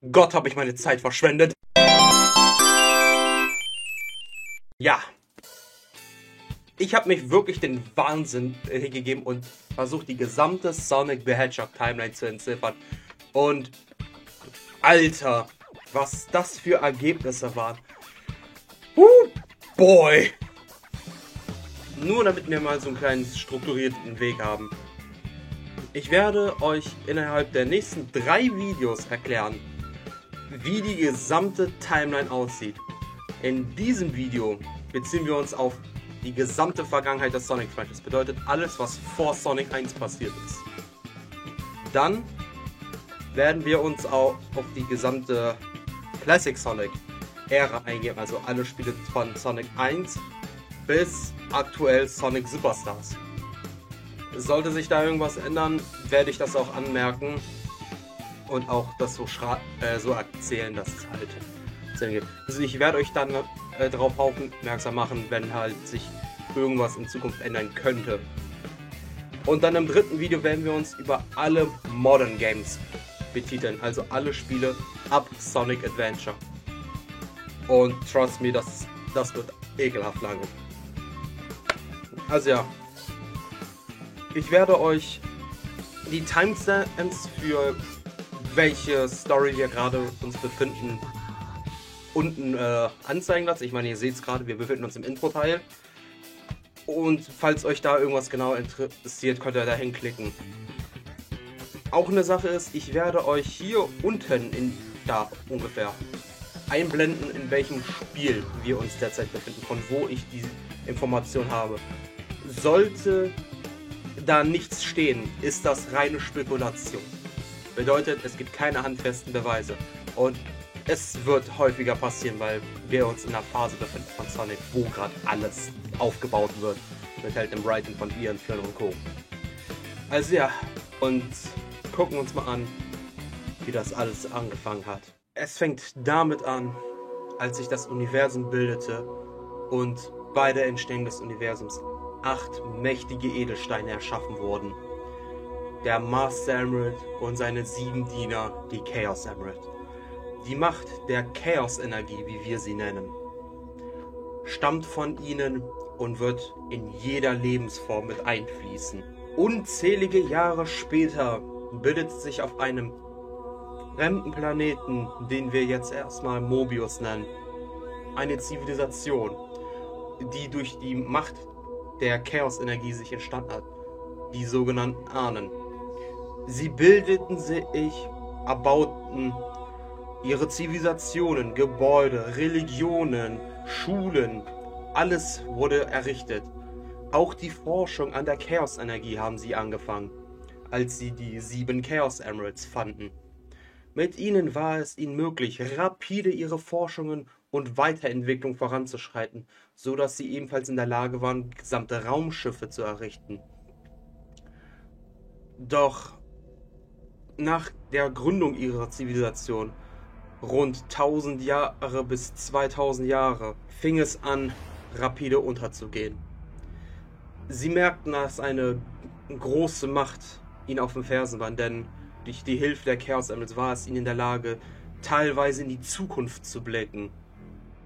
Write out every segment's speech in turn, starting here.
Gott, habe ich meine Zeit verschwendet. Ja. Ich habe mich wirklich den Wahnsinn hingegeben und versucht, die gesamte Sonic the Hedgehog Timeline zu entziffern. Und Alter, was das für Ergebnisse waren. Boy. Nur damit wir mal so einen kleinen strukturierten Weg haben. Ich werde euch innerhalb der nächsten 3 Videos erklären, wie die gesamte Timeline aussieht. In diesem Video beziehen wir uns auf die gesamte Vergangenheit des Sonic-Franchise. Das bedeutet alles, was vor Sonic 1 passiert ist. Dann werden wir uns auch auf die gesamte Classic Sonic-Ära eingehen. Also alle Spiele von Sonic 1 bis aktuell Sonic Superstars. Sollte sich da irgendwas ändern, werde ich das auch anmerken und auch das so erzählen, dass es halt geht. Also ich werde euch dann darauf aufmerksam machen, wenn halt sich irgendwas in Zukunft ändern könnte. Und dann im 3. Video werden wir uns über alle Modern Games betiteln, also alle Spiele ab Sonic Adventure. Und trust me, das wird ekelhaft lange. Also ja, ich werde euch die Timestamps für welche Story wir gerade uns befinden unten anzeigen lassen. Ich meine, ihr seht es gerade, wir befinden uns im Intro-Teil. Und falls euch da irgendwas genau interessiert, könnt ihr da hinklicken. Auch eine Sache ist, ich werde euch hier unten da ungefähr einblenden, in welchem Spiel wir uns derzeit befinden, von wo ich die Information habe. Sollte da nichts stehen, ist das reine Spekulation. Bedeutet, es gibt keine handfesten Beweise. Und es wird häufiger passieren, weil wir uns in einer Phase befinden von Sonic, wo gerade alles aufgebaut wird. Mit halt dem Writing von Ian, Flynn und Co. Also ja, und gucken uns mal an, wie das alles angefangen hat. Es fängt damit an, als sich das Universum bildete und bei der Entstehung des Universums 8 mächtige Edelsteine erschaffen wurden. Der Master Emerald und seine 7 Diener, die Chaos Emerald. Die Macht der Chaos-Energie, wie wir sie nennen, stammt von ihnen und wird in jeder Lebensform mit einfließen. Unzählige Jahre später bildet sich auf einem fremden Planeten, den wir jetzt erstmal Mobius nennen, eine Zivilisation, die durch die Macht der Chaos-Energie sich entstanden hat, die sogenannten Ahnen. Sie bildeten sich, erbauten ihre Zivilisationen, Gebäude, Religionen, Schulen, alles wurde errichtet. Auch die Forschung an der Chaos-Energie haben sie angefangen, als sie die 7 Chaos Emeralds fanden. Mit ihnen war es ihnen möglich, rapide ihre Forschungen und Weiterentwicklung voranzuschreiten, so dass sie ebenfalls in der Lage waren, gesamte Raumschiffe zu errichten. Doch nach der Gründung ihrer Zivilisation, rund 1000 Jahre bis 2000 Jahre, fing es an, rapide unterzugehen. Sie merkten, dass eine große Macht ihnen auf den Fersen war, denn durch die Hilfe der Chaos Emeralds war es ihnen in der Lage, teilweise in die Zukunft zu blicken.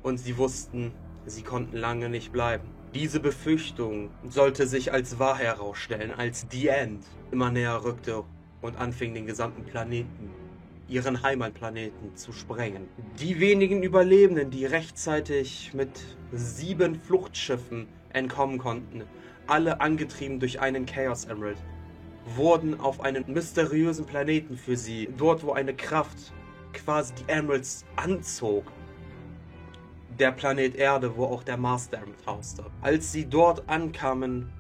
Und sie wussten, sie konnten lange nicht bleiben. Diese Befürchtung sollte sich als wahr herausstellen, als The End immer näher rückte und anfing, den gesamten Planeten, ihren Heimatplaneten, zu sprengen. Die wenigen Überlebenden, die rechtzeitig mit 7 Fluchtschiffen entkommen konnten, alle angetrieben durch einen Chaos Emerald, wurden auf einen mysteriösen Planeten für sie, dort wo eine Kraft quasi die Emeralds anzog, der Planet Erde, wo auch der Master Emerald hauste. Als sie dort ankamen,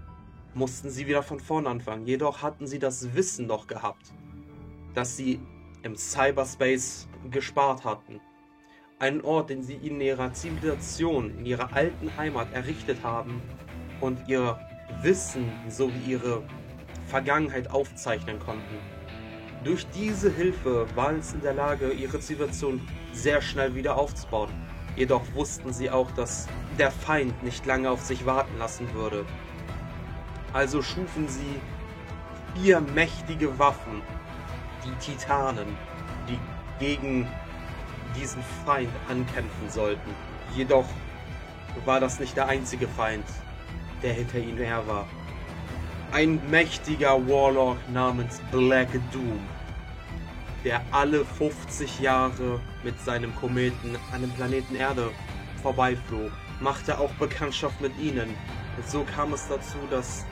mussten sie wieder von vorn anfangen, jedoch hatten sie das Wissen noch gehabt, dass sie im Cyberspace gespart hatten. Einen Ort, den sie in ihrer Zivilisation, in ihrer alten Heimat errichtet haben und ihr Wissen sowie ihre Vergangenheit aufzeichnen konnten. Durch diese Hilfe waren sie in der Lage, ihre Zivilisation sehr schnell wieder aufzubauen. Jedoch wussten sie auch, dass der Feind nicht lange auf sich warten lassen würde. Also schufen sie 4 mächtige Waffen, die Titanen, die gegen diesen Feind ankämpfen sollten. Jedoch war das nicht der einzige Feind, der hinter ihnen her war. Ein mächtiger Warlock namens Black Doom, der alle 50 Jahre mit seinem Kometen an dem Planeten Erde vorbeiflog, machte auch Bekanntschaft mit ihnen. So kam es dazu, dass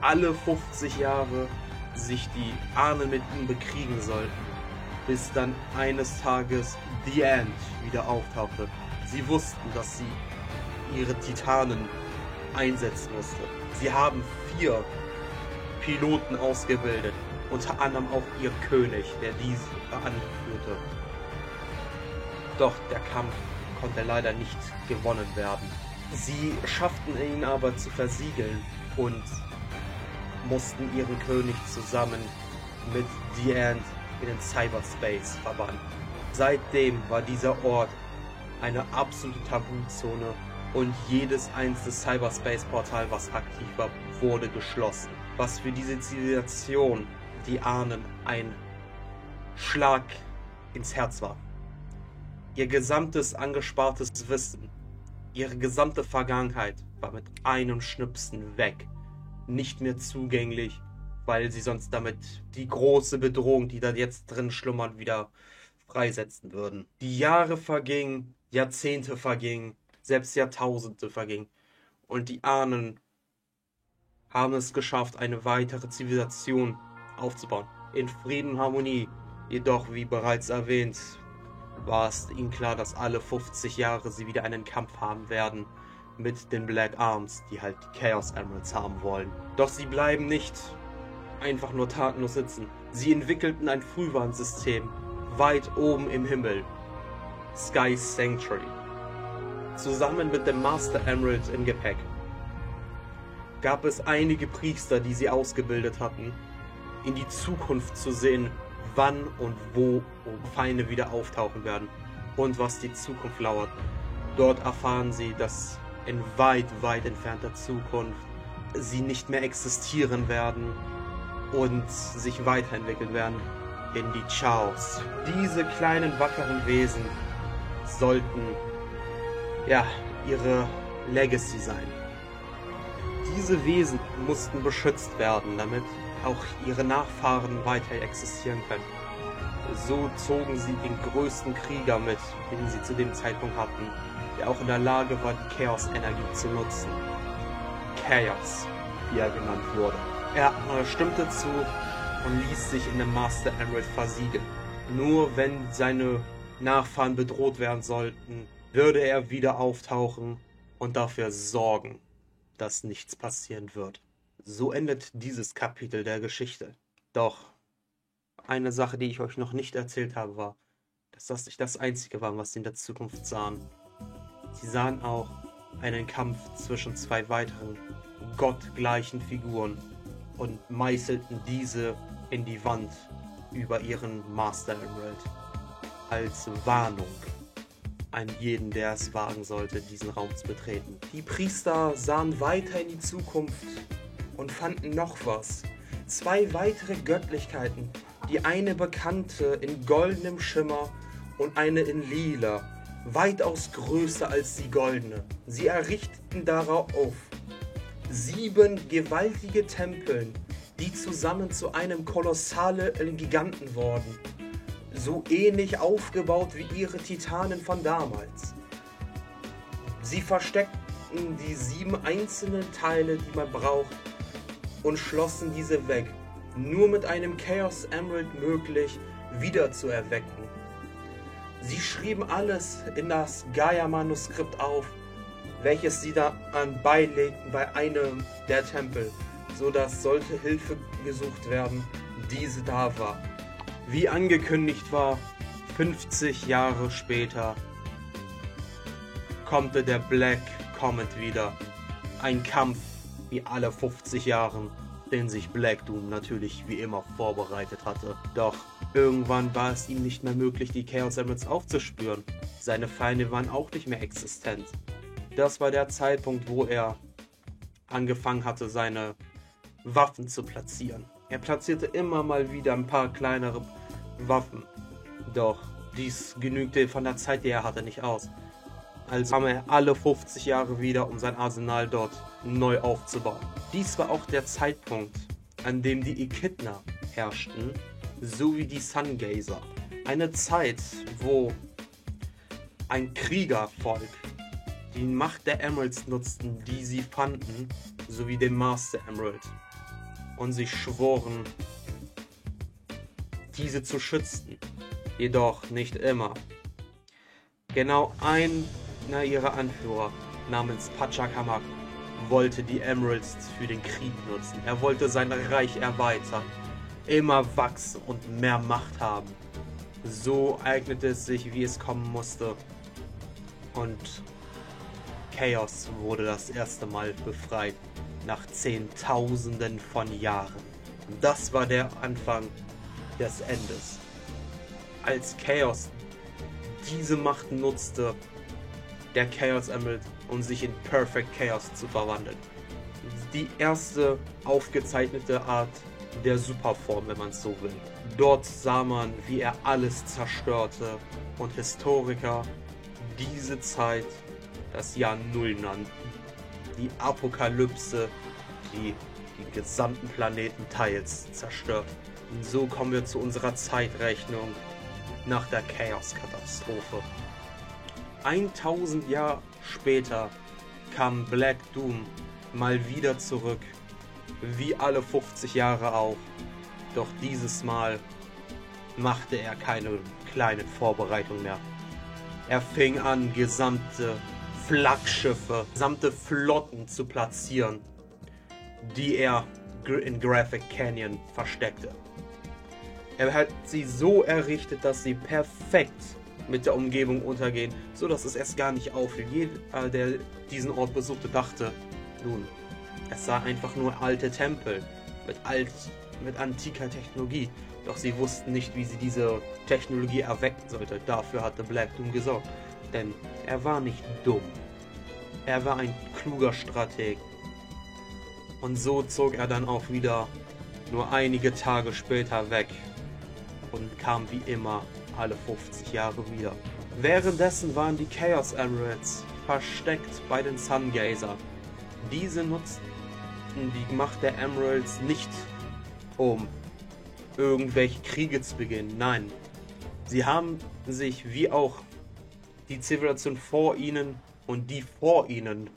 alle 50 Jahre sich die Ahnen mit ihm bekriegen sollten, bis dann eines Tages The End wieder auftauchte. Sie wussten, dass sie ihre Titanen einsetzen musste. Sie haben 4 Piloten ausgebildet, unter anderem auch ihr König, der diese anführte. Doch der Kampf konnte leider nicht gewonnen werden. Sie schafften ihn aber zu versiegeln und mussten ihren König zusammen mit The End in den Cyberspace verbannen. Seitdem war dieser Ort eine absolute Tabuzone und jedes einzelne Cyberspace-Portal, was aktiv war, wurde geschlossen. Was für diese Zivilisation, die Ahnen, ein Schlag ins Herz war. Ihr gesamtes angespartes Wissen, ihre gesamte Vergangenheit war mit einem Schnipsen weg. Nicht mehr zugänglich, weil sie sonst damit die große Bedrohung, die da jetzt drin schlummert, wieder freisetzen würden. Die Jahre vergingen, Jahrzehnte vergingen, selbst Jahrtausende vergingen. Und die Ahnen haben es geschafft, eine weitere Zivilisation aufzubauen. In Frieden und Harmonie. Jedoch, wie bereits erwähnt, war es ihnen klar, dass alle 50 Jahre sie wieder einen Kampf haben werden mit den Black Arms, die halt die Chaos Emeralds haben wollen. Doch sie bleiben nicht einfach nur tatenlos sitzen. Sie entwickelten ein Frühwarnsystem weit oben im Himmel, Sky Sanctuary, zusammen mit dem Master Emerald im Gepäck. Gab es einige Priester, die sie ausgebildet hatten, in die Zukunft zu sehen, wann und wo Feinde wieder auftauchen werden und was die Zukunft lauert. Dort erfahren sie, dass in weit, weit entfernter Zukunft sie nicht mehr existieren werden und sich weiterentwickeln werden in die Chaos. Diese kleinen, wackeren Wesen sollten, ja, ihre Legacy sein. Diese Wesen mussten beschützt werden, damit auch ihre Nachfahren weiter existieren können. So zogen sie den größten Krieger mit, den sie zu dem Zeitpunkt hatten, der auch in der Lage war, die Chaos-Energie zu nutzen. Chaos, wie er genannt wurde. Er stimmte zu und ließ sich in dem Master Emerald versiegeln. Nur wenn seine Nachfahren bedroht werden sollten, würde er wieder auftauchen und dafür sorgen, dass nichts passieren wird. So endet dieses Kapitel der Geschichte. Doch eine Sache, die ich euch noch nicht erzählt habe, war, dass das nicht das Einzige war, was sie in der Zukunft sahen. Sie sahen auch einen Kampf zwischen 2 weiteren gottgleichen Figuren und meißelten diese in die Wand über ihren Master Emerald als Warnung an jeden, der es wagen sollte, diesen Raum zu betreten. Die Priester sahen weiter in die Zukunft und fanden noch was. 2 weitere Göttlichkeiten, die eine bekannte in goldenem Schimmer und eine in lila, weitaus größer als die goldene. Sie errichteten darauf 7 gewaltige Tempeln, die zusammen zu einem kolossalen Giganten wurden. So ähnlich aufgebaut wie ihre Titanen von damals. Sie versteckten die 7 einzelnen Teile, die man braucht, und schlossen diese weg. Nur mit einem Chaos Emerald möglich, wieder zu erwecken. Sie schrieben alles in das Gaia-Manuskript auf, welches sie dann beilegten bei einem der Tempel, so dass sollte Hilfe gesucht werden, diese da war. Wie angekündigt war, 50 Jahre später kommt der Black Comet wieder. Ein Kampf wie alle 50 Jahren, den sich Black Doom natürlich wie immer vorbereitet hatte. Doch irgendwann war es ihm nicht mehr möglich, die Chaos Emeralds aufzuspüren. Seine Feinde waren auch nicht mehr existent. Das war der Zeitpunkt, wo er angefangen hatte, seine Waffen zu platzieren. Er platzierte immer mal wieder ein paar kleinere Waffen. Doch Dies genügte von der Zeit, die er hatte, nicht aus. Also kam er alle 50 Jahre wieder, um sein Arsenal dort neu aufzubauen. Dies war auch der Zeitpunkt, an dem die Echidna herrschten, sowie die Sungazer. Eine Zeit, wo ein Kriegervolk die Macht der Emeralds nutzten, die sie fanden, sowie den Master Emerald, und sich schworen, diese zu schützen. Jedoch nicht immer. Genau einer ihrer Anführer namens Pachacamac wollte die Emeralds für den Krieg nutzen. Er wollte sein Reich erweitern, immer wachsen und mehr Macht haben. So eignete es sich, wie es kommen musste, und Chaos wurde das erste Mal befreit, nach Zehntausenden von Jahren. Und das war der Anfang des Endes. Als Chaos diese Macht nutzte, der Chaos Emerald, um sich in Perfect Chaos zu verwandeln. Die erste aufgezeichnete Art der Superform, wenn man es so will. Dort sah man, wie er alles zerstörte, und Historiker diese Zeit das Jahr Null nannten. Die Apokalypse, die den gesamten Planeten teils zerstört. Und so kommen wir zu unserer Zeitrechnung nach der Chaos-Katastrophe. 1000 Jahre später kam Black Doom mal wieder zurück, wie alle 50 Jahre auch. Doch dieses Mal machte er keine kleinen Vorbereitungen mehr. Er fing an, gesamte Flaggschiffe, gesamte Flotten zu platzieren, die er in Graphic Canyon versteckte. Er hat sie so errichtet, dass sie perfekt mit der Umgebung untergehen, so dass es erst gar nicht auffiel. Jeder, der diesen Ort besuchte, dachte, nun, es sah einfach nur alte Tempel mit antiker Technologie. Doch sie wussten nicht, wie sie diese Technologie erwecken sollte. Dafür hatte Black Doom gesorgt. Denn er war nicht dumm. Er war ein kluger Strateg. Und so zog er dann auch wieder nur einige Tage später weg und kam wie immer alle 50 Jahre wieder. Währenddessen waren die Chaos Emeralds versteckt bei den Sungazer. Diese nutzten die Macht der Emeralds nicht, um irgendwelche Kriege zu beginnen. Nein, sie haben sich wie auch die Zivilisation vor ihnen und die vor ihnen,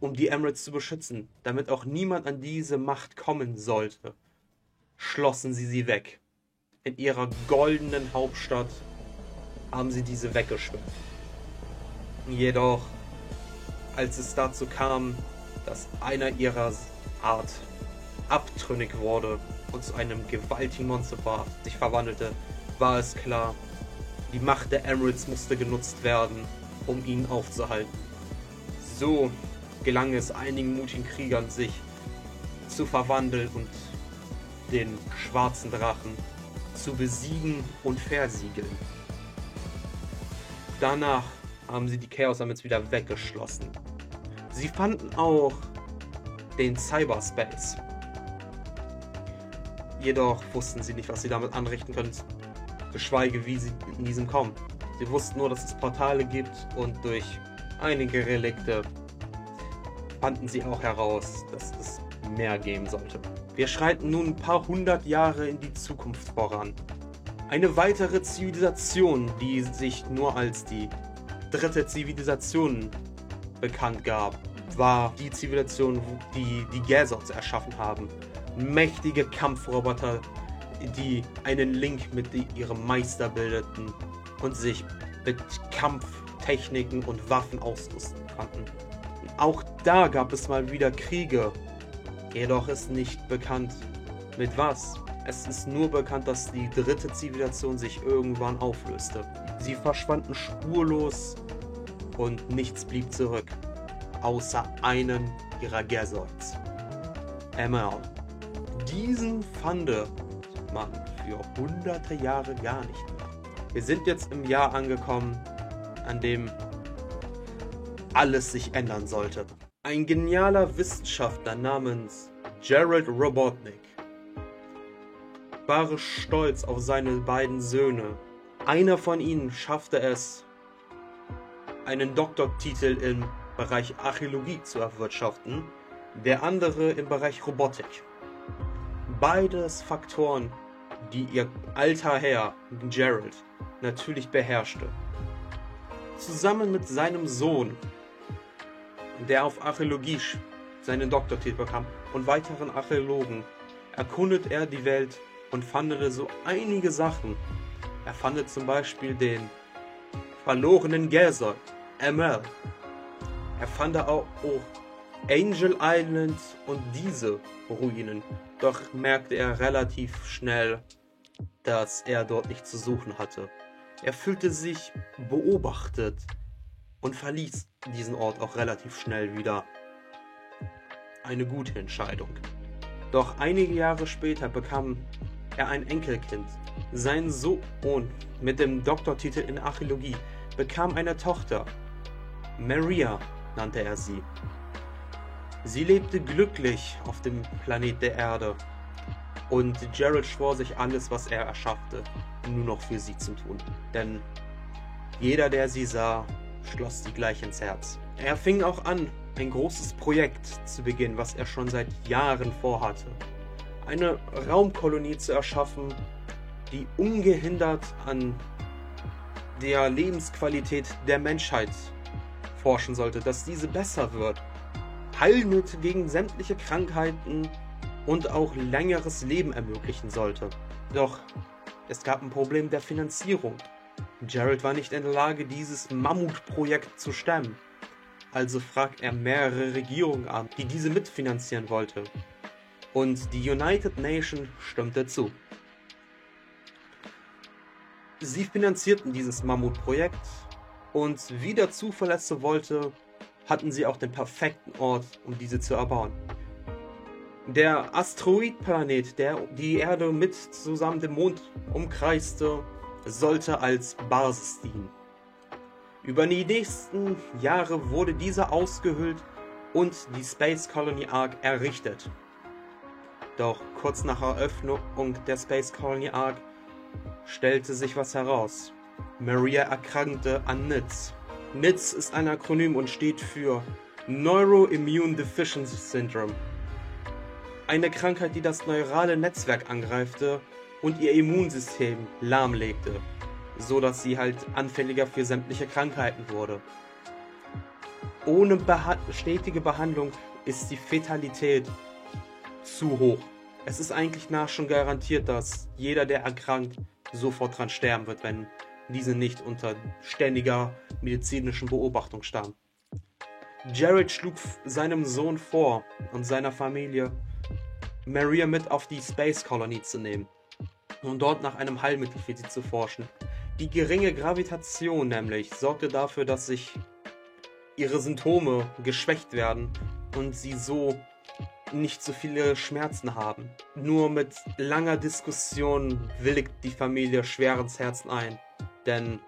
um die Emeralds zu beschützen, damit auch niemand an diese Macht kommen sollte, schlossen sie weg. In ihrer goldenen Hauptstadt haben sie diese weggeschwemmt. Jedoch, als es dazu kam, dass einer ihrer Art abtrünnig wurde und zu einem gewaltigen Monster sich verwandelte, war es klar, die Macht der Emeralds musste genutzt werden, um ihn aufzuhalten. So gelang es einigen mutigen Kriegern, sich zu verwandeln und den schwarzen Drachen zu besiegen und versiegeln. Danach haben sie die Chaos Emeralds wieder weggeschlossen. Sie fanden auch den Cyberspace. Jedoch wussten sie nicht, was sie damit anrichten können, geschweige wie sie in diesem kommen. Sie wussten nur, dass es Portale gibt, und durch einige Relikte fanden sie auch heraus, dass es mehr geben sollte. Wir schreiten nun ein paar hundert Jahre in die Zukunft voran. Eine weitere Zivilisation, die sich nur als die dritte Zivilisation bekannt gab, war die Zivilisation, die die Gazots erschaffen haben. Mächtige Kampfroboter, die einen Link mit ihrem Meister bildeten und sich mit Kampftechniken und Waffen ausrüsten konnten. Auch da gab es mal wieder Kriege, jedoch ist nicht bekannt mit was. Es ist nur bekannt, dass die dritte Zivilisation sich irgendwann auflöste. Sie verschwanden spurlos und nichts blieb zurück, außer einen ihrer Gazots, ML. Diesen fand man für hunderte Jahre gar nicht mehr. Wir sind jetzt im Jahr angekommen, an dem alles sich ändern sollte. Ein genialer Wissenschaftler namens Gerald Robotnik war stolz auf seine beiden Söhne, Einer von ihnen schaffte es, einen Doktortitel im Bereich Archäologie zu erwirtschaften, der andere im Bereich Robotik. Beides Faktoren, die ihr alter Herr, Gerald, natürlich beherrschte. Zusammen mit seinem Sohn, der auf Archäologie seinen Doktortitel bekam, und weiteren Archäologen, erkundet er die Welt und fandete so einige Sachen. Er fand zum Beispiel den verlorenen Gersol, ML. Er fand auch Angel Island und diese Ruinen. Doch merkte er relativ schnell, dass er dort nichts zu suchen hatte. Er fühlte sich beobachtet und verließ diesen Ort auch relativ schnell wieder. Eine gute Entscheidung. Doch einige Jahre später bekam er ein Enkelkind. Sein Sohn mit dem Doktortitel in Archäologie bekam eine Tochter. Maria nannte er sie. Sie lebte glücklich auf dem Planet der Erde. Und Gerald schwor sich alles, was er erschaffte, nur noch für sie zu tun. Denn jeder, der sie sah, schloss sie gleich ins Herz. Er fing auch an, ein großes Projekt zu beginnen, was er schon seit Jahren vorhatte. Eine Raumkolonie zu erschaffen, die ungehindert an der Lebensqualität der Menschheit forschen sollte, dass diese besser wird. Heilmittel gegen sämtliche Krankheiten und auch längeres Leben ermöglichen sollte. Doch es gab ein Problem der Finanzierung. Gerald war nicht in der Lage, dieses Mammutprojekt zu stemmen. Also fragt er mehrere Regierungen an, die diese mitfinanzieren wollte. Und die United Nations stimmte zu. Sie finanzierten dieses Mammutprojekt und wie der Zufall es so wollte, hatten sie auch den perfekten Ort, um diese zu erbauen. Der Asteroidplanet, der die Erde mit zusammen dem Mond umkreiste, sollte als Basis dienen. Über die nächsten Jahre wurde dieser ausgehöhlt und die Space Colony Ark errichtet. Doch kurz nach Eröffnung der Space Colony Ark stellte sich was heraus. Maria erkrankte an NIDS. NIDS ist ein Akronym und steht für Neuroimmune Deficiency Syndrome. Eine Krankheit, die das neurale Netzwerk angreifte und ihr Immunsystem lahmlegte, so dass sie halt anfälliger für sämtliche Krankheiten wurde. Ohne stetige Behandlung ist die Fatalität zu hoch. Es ist eigentlich schon garantiert, dass jeder, der erkrankt, sofort dran sterben wird, wenn diese nicht unter ständiger medizinischen Beobachtung stand. Gerald schlug seinem Sohn vor und seiner Familie, Maria mit auf die Space Colony zu nehmen, um dort nach einem Heilmittel für sie zu forschen. Die geringe Gravitation nämlich sorgte dafür, dass sich ihre Symptome geschwächt werden und sie so nicht so viele Schmerzen haben. Nur mit langer Diskussion willigt die Familie schwer ins Herzen ein, denn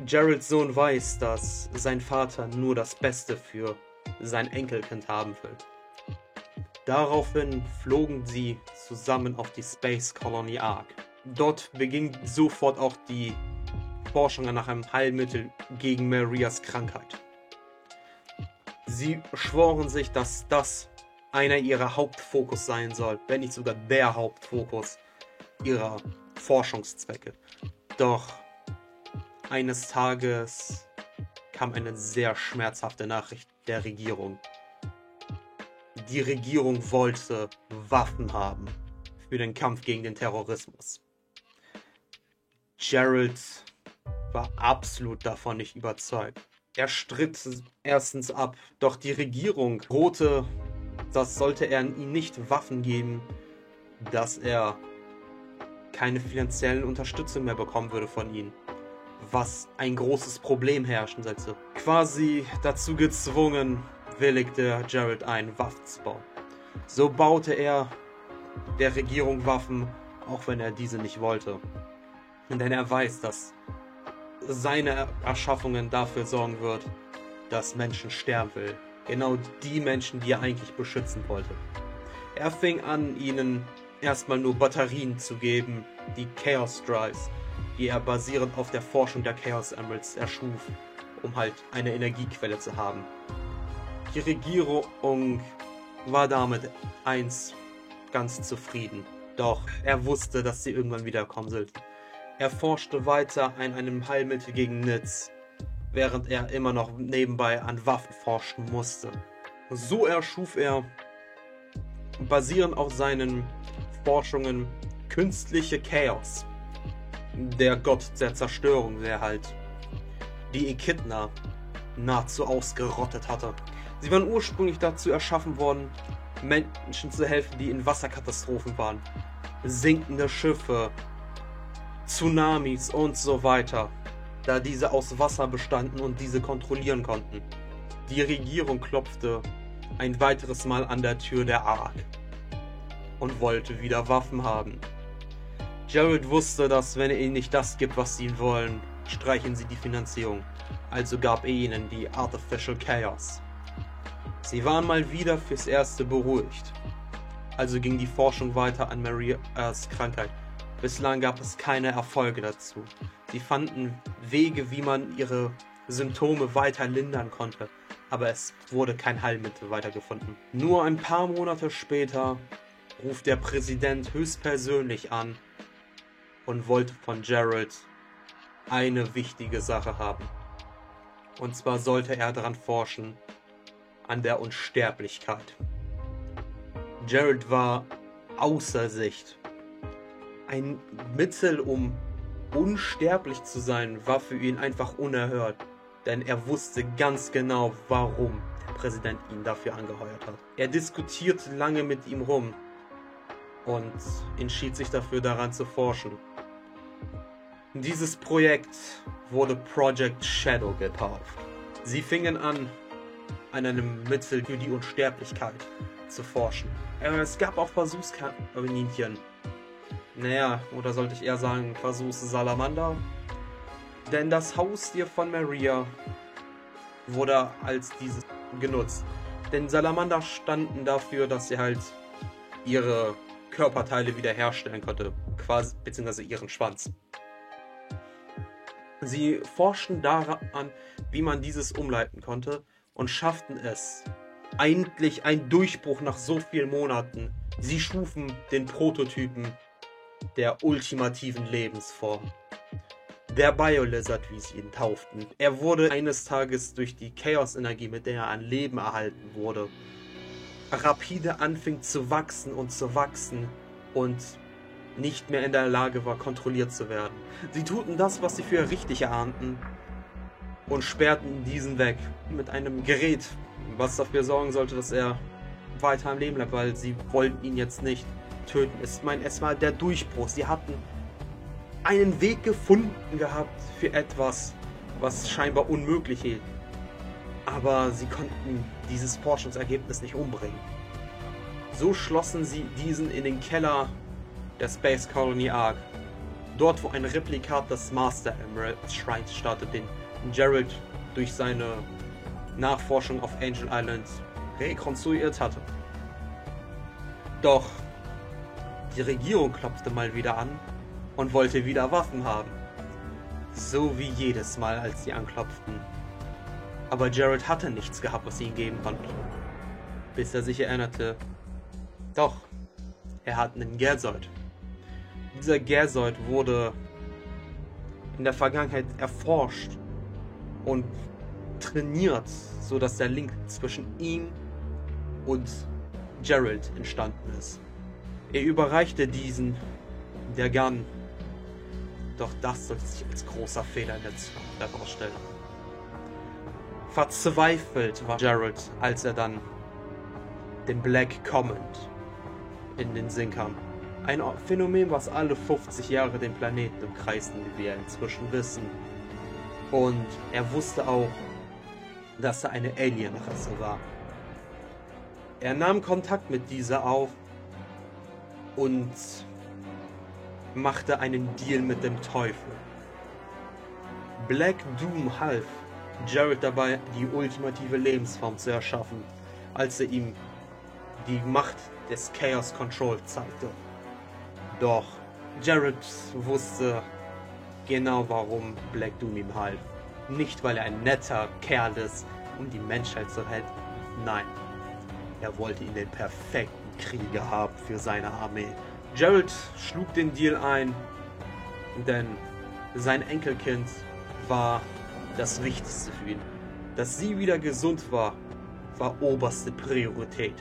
Geralds Sohn weiß, dass sein Vater nur das Beste für sein Enkelkind haben will. Daraufhin flogen sie zusammen auf die Space Colony Ark. Dort beging sofort auch die Forschung nach einem Heilmittel gegen Marias Krankheit. Sie schworen sich, dass das einer ihrer Hauptfokus sein soll, wenn nicht sogar der Hauptfokus ihrer Forschungszwecke. Doch eines Tages kam eine sehr schmerzhafte Nachricht der Regierung. Die Regierung wollte Waffen haben für den Kampf gegen den Terrorismus. Gerald war absolut davon nicht überzeugt. Er stritt erstens ab, doch die Regierung drohte, dass sollte er ihm nicht Waffen geben, dass er keine finanziellen Unterstützung mehr bekommen würde von ihnen. Was ein großes Problem herrschen sollte. Quasi dazu gezwungen, willigte Gerald ein, Waffen zu bauen. So baute er der Regierung Waffen, auch wenn er diese nicht wollte. Denn er weiß, dass seine Erschaffungen dafür sorgen wird, dass Menschen sterben will. Genau die Menschen, die er eigentlich beschützen wollte. Er fing an, ihnen erstmal nur Batterien zu geben, die Chaos Drives, die er basierend auf der Forschung der Chaos Emeralds erschuf, um halt eine Energiequelle zu haben. Die Regierung war damit ganz zufrieden. Doch er wusste, dass sie irgendwann wiederkommen sollten. Er forschte weiter an einem Heilmittel gegen Nitz, während er immer noch nebenbei an Waffen forschen musste. So erschuf er, basierend auf seinen Forschungen, künstliche Chaos. Der Gott der Zerstörung, der halt die Echidna nahezu ausgerottet hatte. Sie waren ursprünglich dazu erschaffen worden, Menschen zu helfen, die in Wasserkatastrophen waren. Sinkende Schiffe, Tsunamis und so weiter, da diese aus Wasser bestanden und diese kontrollieren konnten. Die Regierung klopfte ein weiteres Mal an der Tür der Ark und wollte wieder Waffen haben. Geralt wusste, dass wenn er ihnen nicht das gibt, was sie wollen, streichen sie die Finanzierung. Also gab er ihnen die Artificial Chaos. Sie waren mal wieder fürs Erste beruhigt. Also ging die Forschung weiter an Marias Krankheit. Bislang gab es keine Erfolge dazu. Sie fanden Wege, wie man ihre Symptome weiter lindern konnte, aber es wurde kein Heilmittel weitergefunden. Nur ein paar Monate später ruft der Präsident höchstpersönlich an und wollte von Geralt eine wichtige Sache haben. Und zwar sollte er daran forschen, an der Unsterblichkeit. Geralt war außer sich. Ein Mittel, um unsterblich zu sein, war für ihn einfach unerhört, denn er wusste ganz genau, warum der Präsident ihn dafür angeheuert hat. Er diskutierte lange mit ihm rum und entschied sich dafür, daran zu forschen. Dieses Projekt wurde Project Shadow getauft. Sie fingen an einem Mittel für die Unsterblichkeit zu forschen. Es gab auch Versuchskaninchen. Naja, oder sollte ich eher sagen Versuchssalamander? Denn das Haustier von Maria wurde als dieses genutzt. Denn Salamander standen dafür, dass sie halt ihre Körperteile wiederherstellen konnte, quasi, beziehungsweise ihren Schwanz. Sie forschten daran, wie man dieses umleiten konnte und schafften es. Eigentlich ein Durchbruch nach so vielen Monaten. Sie schufen den Prototypen der ultimativen Lebensform. Der Biolizard, wie sie ihn tauften. Er wurde eines Tages durch die Chaos-Energie, mit der er an Leben erhalten wurde, rapide anfing zu wachsen und nicht mehr in der Lage war, kontrolliert zu werden. Sie tuten das, was sie für richtig erahnten, und sperrten diesen weg mit einem Gerät, was dafür sorgen sollte, dass er weiter am Leben bleibt, weil sie wollten ihn jetzt nicht töten. Es war der Durchbruch. Sie hatten einen Weg gefunden gehabt für etwas, was scheinbar unmöglich hielt. Aber sie konnten dieses Forschungsergebnis nicht umbringen. So schlossen sie diesen in den Keller der Space Colony Ark. Dort, wo ein Replikat des Master Emerald Shrines startet, den Geralt durch seine Nachforschung auf Angel Island rekonstruiert hatte. Doch die Regierung klopfte mal wieder an und wollte wieder Waffen haben. So wie jedes Mal, als sie anklopften. Aber Geralt hatte nichts gehabt, was sie ihm geben konnte. Bis er sich erinnerte, doch, er hat einen Gerzold. Dieser Gerzold wurde in der Vergangenheit erforscht und trainiert, sodass der Link zwischen ihm und Geralt entstanden ist. Er überreichte diesen der Gun, doch das sollte sich als großer Fehler in der Zukunft herausstellen. Verzweifelt war Geralt, als er dann den Black Comet in den Sinn kam. Ein Phänomen, was alle 50 Jahre den Planeten umkreisten, wie wir inzwischen wissen. Und er wusste auch, dass er eine Alien-Rasse war. Er nahm Kontakt mit dieser auf und machte einen Deal mit dem Teufel. Black Doom half Geralt dabei, die ultimative Lebensform zu erschaffen, als er ihm die Macht des Chaos Control zeigte. Doch Geralt wusste, genau warum Black Doom ihm half. Nicht, weil er ein netter Kerl ist, um die Menschheit zu retten. Nein, er wollte ihn den perfekten Krieger haben für seine Armee. Geralt schlug den Deal ein, denn sein Enkelkind war das Wichtigste für ihn. Dass sie wieder gesund war, war oberste Priorität.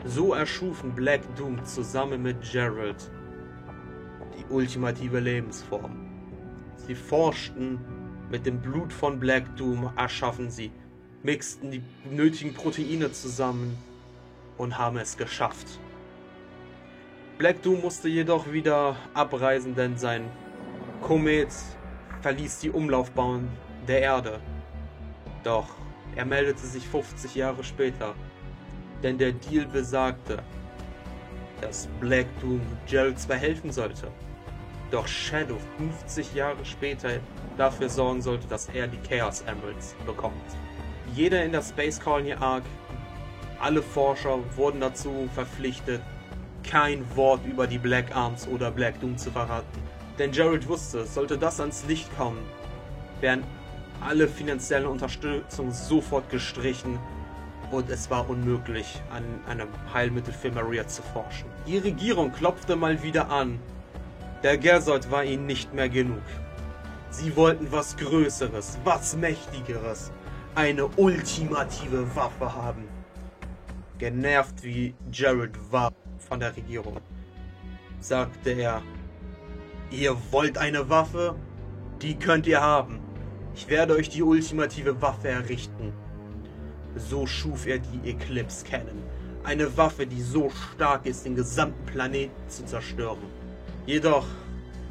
So erschufen Black Doom zusammen mit Geralt die ultimative Lebensform. Sie forschten mit dem Blut von Black Doom, erschaffen sie, mixten die nötigen Proteine zusammen und haben es geschafft. Black Doom musste jedoch wieder abreisen, denn sein Komet verließ die Umlaufbahn der Erde. Doch er meldete sich 50 Jahre später, denn der Deal besagte, dass Black Doom Geralt zwar helfen sollte, doch Shadow 50 Jahre später dafür sorgen sollte, dass er die Chaos Emeralds bekommt. Jeder in der Space Colony Arc, alle Forscher wurden dazu verpflichtet, kein Wort über die Black Arms oder Black Doom zu verraten. Denn Geralt wusste, sollte das ans Licht kommen, wären alle finanziellen Unterstützung sofort gestrichen und es war unmöglich, an einem Heilmittel für Maria zu forschen. Die Regierung klopfte mal wieder an. Der Geralt war ihnen nicht mehr genug. Sie wollten was Größeres, was Mächtigeres, eine ultimative Waffe haben. Genervt wie Geralt war von der Regierung, sagte er: Ihr wollt eine Waffe? Die könnt ihr haben. Ich werde euch die ultimative Waffe errichten. So schuf er die Eclipse Cannon. Eine Waffe, die so stark ist, den gesamten Planeten zu zerstören. Jedoch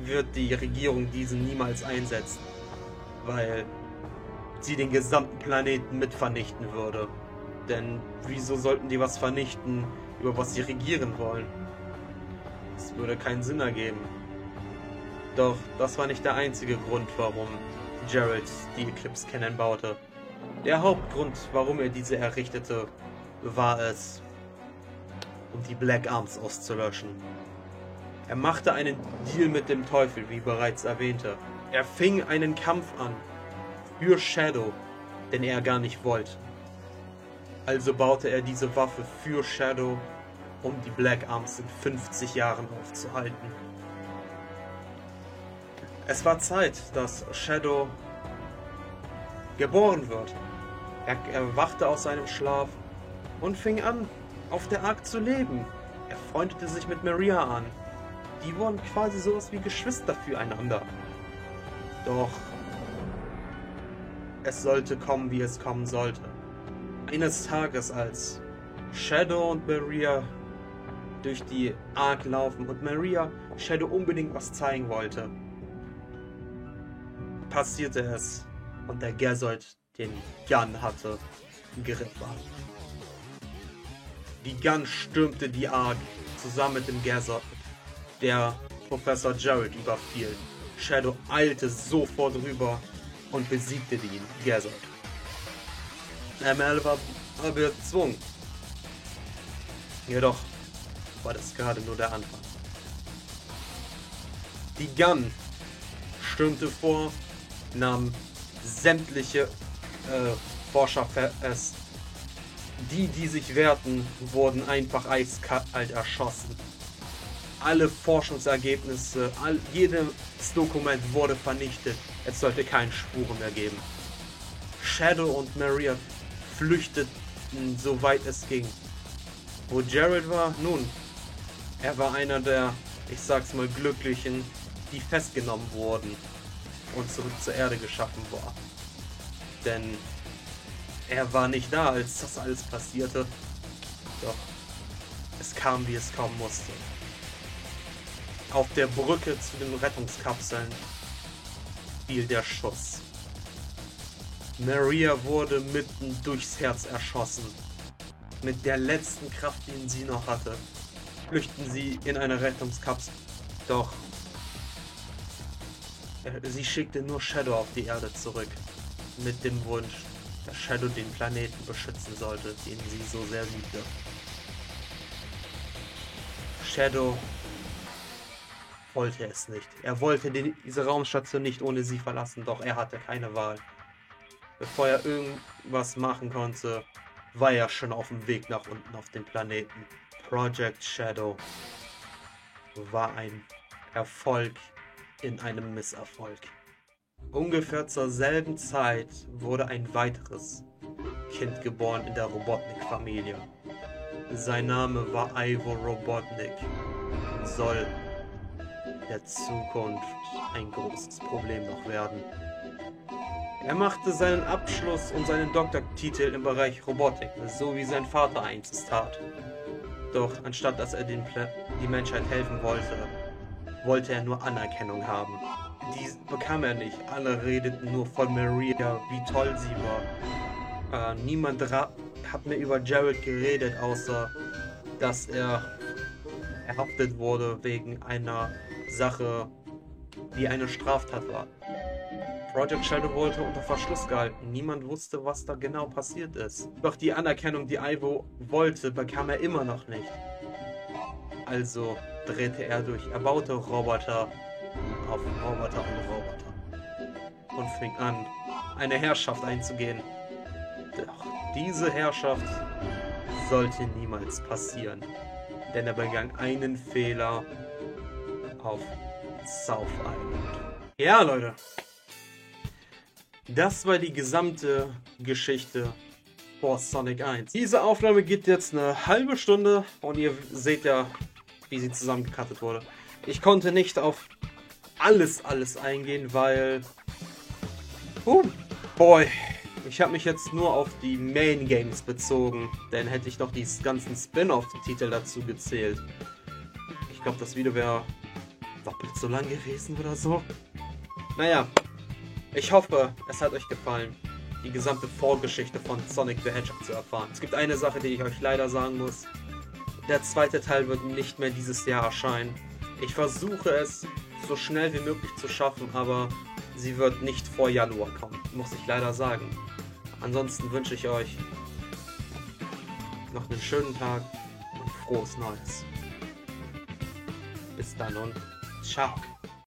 wird die Regierung diesen niemals einsetzen, weil sie den gesamten Planeten mit vernichten würde. Denn wieso sollten die was vernichten, über was sie regieren wollen? Es würde keinen Sinn ergeben. Doch das war nicht der einzige Grund, warum Geralt die Eclipse Cannon baute. Der Hauptgrund, warum er diese errichtete, war es, um die Black Arms auszulöschen. Er machte einen Deal mit dem Teufel, wie bereits erwähnte. Er fing einen Kampf an für Shadow, den er gar nicht wollte. Also baute er diese Waffe für Shadow, um die Black Arms in 50 Jahren aufzuhalten. Es war Zeit, dass Shadow geboren wird. Er erwachte aus seinem Schlaf und fing an, auf der Ark zu leben. Er freundete sich mit Maria an. Die wurden quasi sowas wie Geschwister füreinander. Doch es sollte kommen, wie es kommen sollte. Eines Tages, als Shadow und Maria durch die Ark laufen und Maria Shadow unbedingt was zeigen wollte, passierte es und der Geralt, den Gunn hatte, Griff war. Die Gunn stürmte die Ark zusammen mit dem Geralt, der Professor Geralt überfiel. Shadow eilte sofort rüber und besiegte den Geralt. Merle war bezwungen. Jedoch war das gerade nur der Anfang. Die Gunn stürmte vor, nahm sämtliche Forscher fest. Die sich wehrten, wurden einfach eiskalt erschossen. Alle Forschungsergebnisse, jedes Dokument wurde vernichtet. Es sollte keine Spuren mehr geben. Shadow und Maria flüchteten, soweit es ging. Wo Geralt war? Nun, er war einer der, ich sag's mal, Glücklichen, die festgenommen wurden und zurück zur Erde geschaffen war. Denn er war nicht da, als das alles passierte. Doch es kam, wie es kommen musste. Auf der Brücke zu den Rettungskapseln fiel der Schuss. Maria wurde mitten durchs Herz erschossen. Mit der letzten Kraft, die sie noch hatte, flüchten sie in eine Rettungskapsel. Doch sie schickte nur Shadow auf die Erde zurück, mit dem Wunsch, dass Shadow den Planeten beschützen sollte, den sie so sehr liebte. Shadow wollte es nicht. Er wollte diese Raumstation nicht ohne sie verlassen, doch er hatte keine Wahl. Bevor er irgendwas machen konnte, war er schon auf dem Weg nach unten auf den Planeten. Project Shadow war ein Erfolg in einem Misserfolg. Ungefähr zur selben Zeit wurde ein weiteres Kind geboren in der Robotnik-Familie. Sein Name war Ivo Robotnik und soll in der Zukunft ein großes Problem noch werden. Er machte seinen Abschluss und seinen Doktortitel im Bereich Robotik, so wie sein Vater einst tat. Doch anstatt dass er die Menschheit helfen wollte, wollte er nur Anerkennung haben. Die bekam er nicht. Alle redeten nur von Maria, wie toll sie war. Niemand hat mehr über Jared geredet, außer dass er verhaftet wurde wegen einer Sache, die eine Straftat war. Project Shadow wurde unter Verschluss gehalten. Niemand wusste, was da genau passiert ist. Doch die Anerkennung, die Ivo wollte, bekam er immer noch nicht. Also drehte er durch. Er baute Roboter auf Roboter und Roboter. Und fing an, eine Herrschaft einzugehen. Doch diese Herrschaft sollte niemals passieren. Denn er begann einen Fehler auf South Island. Ja, Leute. Das war die gesamte Geschichte vor Sonic 1. Diese Aufnahme geht jetzt eine halbe Stunde und ihr seht ja, wie sie zusammengekattet wurde. Ich konnte nicht auf alles eingehen, weil... boy. Ich habe mich jetzt nur auf die Main Games bezogen, denn hätte ich noch die ganzen Spin-off-Titel dazu gezählt. Ich glaube, das Video wäre doppelt so lang gewesen oder so. Naja, ich hoffe, es hat euch gefallen, die gesamte Vorgeschichte von Sonic the Hedgehog zu erfahren. Es gibt eine Sache, die ich euch leider sagen muss. Der zweite Teil wird nicht mehr dieses Jahr erscheinen. Ich versuche es so schnell wie möglich zu schaffen, aber sie wird nicht vor Januar kommen, muss ich leider sagen. Ansonsten wünsche ich euch noch einen schönen Tag und frohes Neues. Bis dann und ciao.